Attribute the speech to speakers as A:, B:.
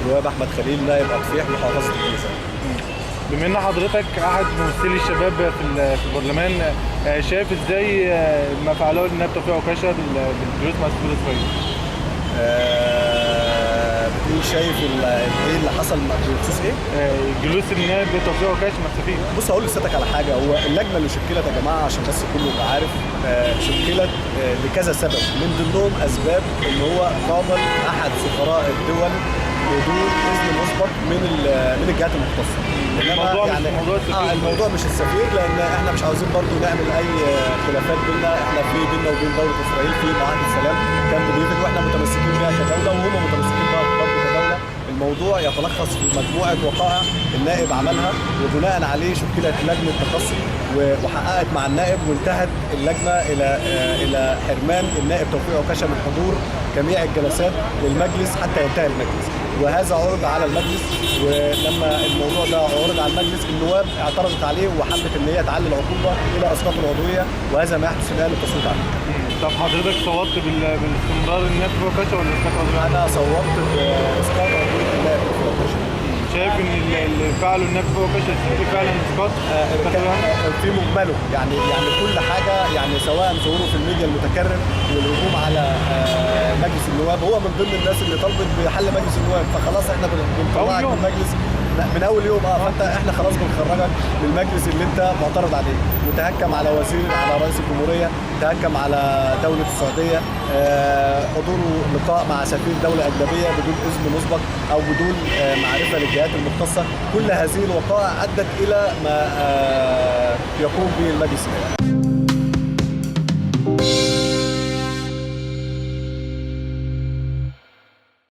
A: النواب احمد خليل نائب اطفيح محافظه الجيزه.
B: بما ان حضرتك احد ممثلي الشباب في البرلمان، شايف ازاي ما فعله النائب توفيق عكاشه بالجلوس مع السفير الاسرائيلي؟
A: بتقول شايف ايه اللي حصل بخصوص ايه؟
B: جلوس النائب توفيق عكاشه مع السفير.
A: بص هقول لسيادتك على حاجه، هو اللجنه اللي شكلت يا جماعه عشان بس كله يبقى عارف، شكلت لكذا سبب، من ضمنهم اسباب ان هو قابل احد سفراء الدول بدون اذن مسبق من الجهات المختصه.
B: الموضوع يعني مش موضوع السفير.
A: الموضوع مش السفير، لان احنا مش عاوزين برضو نعمل اي خلافات بيننا، احنا بيننا وبين دوله اسرائيل في معاهده السلام كامب ديفيد، واحنا متمسكين بها كدوله وهم متمسكين بها برضو كدوله. الموضوع يتلخص في مجموعه وقائع النائب عملها، وبناء عليه شكلت لجنه تخصص وحققت مع النائب، وانتهت اللجنه الى حرمان النائب توفيق عكاشه من حضور جميع الجلسات للمجلس حتى ينتهي المجلس، وهذا عرض على المجلس. ولما الموضوع ده عرض على المجلس، النواب اعترضت عليه وحبت ان هي تعلي العقوبه الى اسقاط العضويه، وهذا ما يحدث الان للتصويت عليه.
B: طب حضرتك صوتت بالاستمرار النائب توفيق عكاشه ولا اسقاط عضويه؟
A: انا صوتت باسقاط عضويه النائب توفيق عكاشه.
B: شايف ان اللي فعله النائب توفيق عكاشه يستحق فعلا اسقاط؟
A: في مجمله يعني كل حاجه، يعني سواء ظهوره في الميديا المتكرر والهجوم على مجلس النواب، هو من ضمن الناس اللي طلبت بحل مجلس النواب، فخلاص احنا بنطلعك من المجلس من اول يوم. فانت احنا خلاص بنخرجك من المجلس اللي انت معترض عليه، وتهكم على على رئيس الجمهوريه، تهكم على دوله السعوديه، حضوره لقاء مع سفير دوله اجنبيه بدون اذن مسبق او بدون معرفه للجهات المختصه. كل هذه الوقائع ادت الى ما يقوم به المجلس.